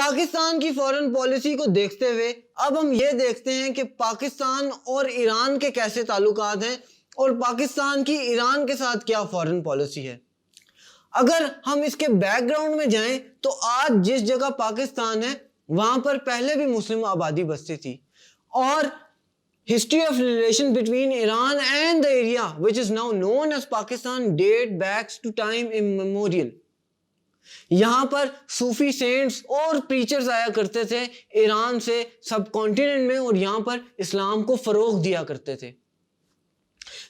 پاکستان کی foreign policy کو دیکھتے ہوئے اب ہم یہ دیکھتے ہیں کہ پاکستان اور ایران کے کیسے تعلقات ہیں اور پاکستان کی ایران کے ساتھ کیا فورن پالیسی ہے۔ اگر ہم اس کے بیک گراؤنڈ میں جائیں تو آج جس جگہ پاکستان ہے وہاں پر پہلے بھی مسلم آبادی بستی تھی، اور history of relation between Iran and the area which is now known as Pakistan date back to time immemorial۔ یہاں پر صوفی سینٹس اور پریچرز آیا کرتے تھے ایران سے سب کانٹیننٹ میں، اور یہاں پر اسلام کو فروغ دیا کرتے تھے۔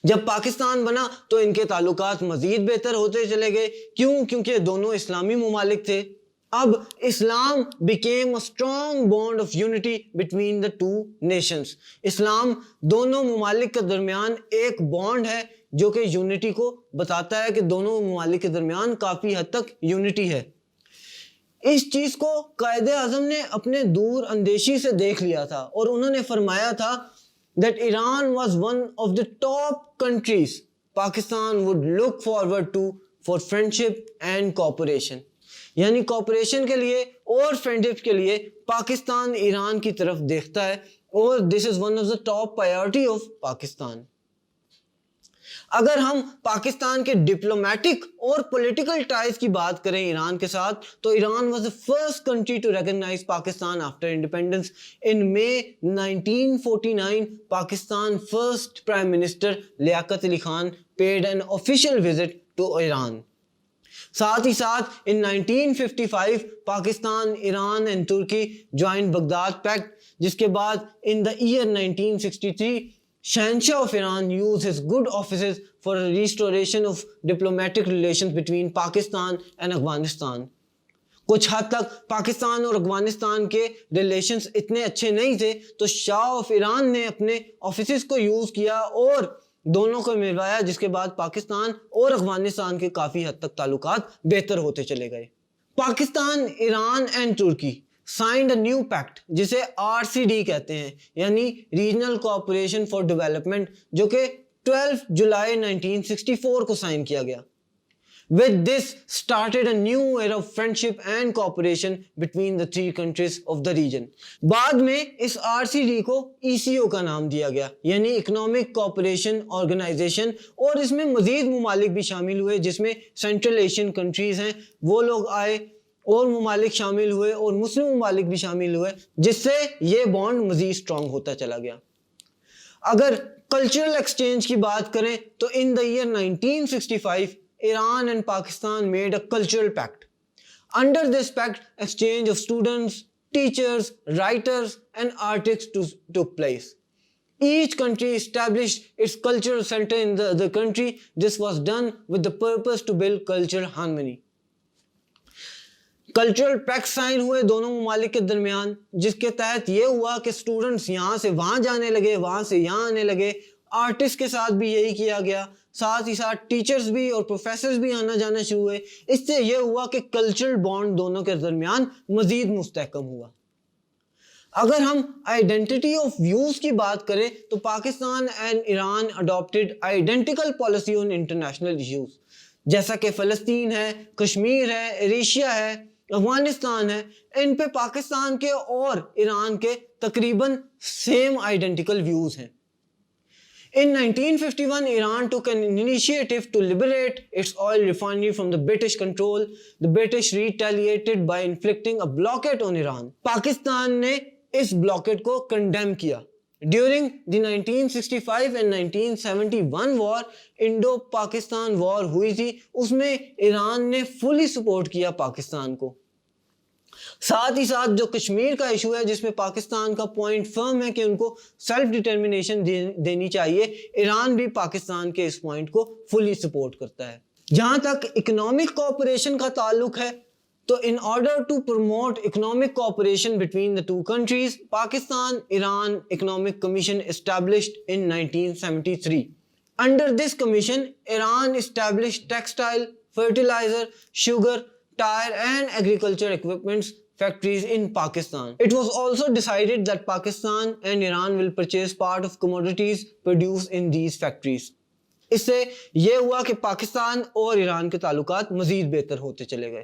جب پاکستان بنا تو ان کے تعلقات مزید بہتر ہوتے چلے گئے، کیونکہ دونوں اسلامی ممالک تھے۔ اب اسلام became a strong bond of unity between the two nations۔ اسلام دونوں ممالک کے درمیان ایک بانڈ ہے جو کہ یونٹی کو بتاتا ہے کہ دونوں ممالک کے درمیان کافی حد تک یونٹی ہے۔ اس چیز کو قائد اعظم نے اپنے دور اندیشی سے دیکھ لیا تھا، اور انہوں نے فرمایا تھا that Iran was one of the top countries Pakistan would look forward to for friendship and cooperation۔ یعنی کوپریشن کے لیے اور فرینڈشپ کے لیے پاکستان ایران کی طرف دیکھتا ہے، اور this is one of the top priority of Pakistan. اگر ہم پاکستان کے ڈپلومیٹک اور پولیٹیکل ٹائز کی بات کریں ایران کے ساتھ، تو Iran was the first country to recognize Pakistan after independence۔ In May 1949 Pakistan first Prime Minister Liaquat Ali Khan paid an official visit to Iran۔ ساتھ ہی ساتھ in 1955 پاکستان ایران and ترکی joined بغداد پیکٹ، جس کے بعد in the year 1963 شہنشاہ of Iran used his good offices for a restoration of diplomatic relations between Pakistan and Afghanistan. کچھ حد تک پاکستان اور افغانستان کے ریلیشنز اتنے اچھے نہیں تھے، تو شاہ آف ایران نے اپنے آفیسز کو یوز کیا اور دونوں کو ملوایا، جس کے بعد پاکستان اور افغانستان کے کافی حد تک تعلقات بہتر ہوتے چلے گئے۔ پاکستان، ایران اینڈ ترکی سائنڈ اے نیو پیکٹ جسے RCD کہتے ہیں، یعنی ریجنل کوآپریشن فار ڈیولپمنٹ، جو کہ 12 جولائی 1964 کو سائن کیا گیا۔ With this started a new era of friendship and cooperation between the three countries of the region۔ بعد میں اس RCD کو ECO کا نام دیا گیا، یعنی اکنامک کوآپریشن آرگنائزیشن، اور اس میں مزید ممالک بھی شامل ہوئے جس میں سینٹرل ایشین کنٹریز ہیں، وہ لوگ آئے اور ممالک شامل ہوئے اور مسلم ممالک بھی شامل ہوئے، جس سے یہ بانڈ مزید اسٹرانگ ہوتا چلا گیا۔ اگر کلچرل ایکسچینج کی بات کریں تو in the year 1965 Iran and Pakistan made a cultural pact۔ Under this pact, exchange of students, teachers, writers and artists took place۔ Each country established its cultural center in the other country۔ This was done with the purpose to build cultural harmony۔ Cultural pact sign ہوئے دونوں ممالک کے درمیان، جس کے تحت یہ ہوا کہ اسٹوڈنٹس یہاں سے وہاں جانے لگے، وہاں سے یہاں آنے لگے۔ آرٹسٹ کے ساتھ بھی یہی کیا گیا، ساتھ ہی ساتھ ٹیچرز بھی اور پروفیسرز بھی آنا جانا شروع ہوئے۔ اس سے یہ ہوا کہ کلچرل بانڈ دونوں کے درمیان مزید مستحکم ہوا۔ اگر ہم آئیڈینٹی آف ویوز کی بات کریں تو Pakistan and Iran adopted identical policy on international issues, جیسا کہ فلسطین ہے، کشمیر ہے، ایشیا ہے، افغانستان ہے۔ ان پہ پاکستان کے اور ایران کے تقریباً سیم آئیڈینٹیکل ویوز ہیں۔ In 1951, Iran took an initiative to liberate its oil refinery from the British control۔ The British retaliated by inflicting a blockade on Iran۔ Pakistan نے اس بلاکیڈ کو کنڈیم کیا۔ During the 1965 and 1971 war، Indo Pakistan war ہوئی تھی، اس میں ایران نے فلی support کیا پاکستان کو۔ ساتھ ہی ساتھ جو کشمیر کا ایشو ہے، جس میں پاکستان کا پوائنٹ فرم ہے کہ ان کو سیلف ڈٹرمنیشن دینی چاہیے، ایران بھی پاکستان کے اس پوائنٹ کو فلی سپورٹ کرتا ہے۔ جہاں تک اکنامک کوآپریشن کا تعلق ہے تو in order to promote economic cooperation between the two countries، Pakistan Iran Economic Commission established in 1973۔ Under this commission، Iran established textile, fertilizer, sugar, tire and agriculture equipment factories in Pakistan۔ It was also decided that Pakistan and Iran will purchase part of commodities produced in these factories۔ اس سے یہ ہوا کہ پاکستان اور ایران کے تعلقات مزید بہتر ہوتے چلے گئے۔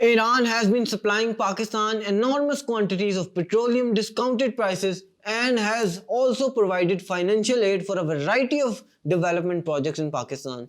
Iran has been supplying Pakistan enormous quantities of petroleum discounted prices and has also provided financial aid for a variety of development projects in Pakistan.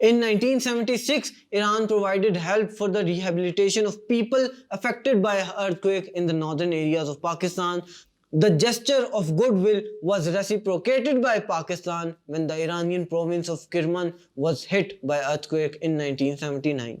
In 1976, Iran provided help for the rehabilitation of people affected by an earthquake in the northern areas of Pakistan. The gesture of goodwill was reciprocated by Pakistan when the Iranian province of Kerman was hit by earthquake in 1979.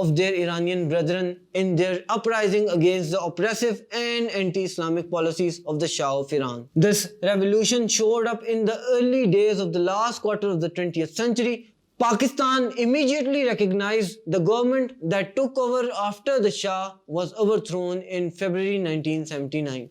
of their Iranian brethren in their uprising against the oppressive and anti-Islamic policies of the Shah of Iran. This revolution showed up in the early days of the last quarter of the 20th century. Pakistan immediately recognized the government that took over after the Shah was overthrown in February 1979.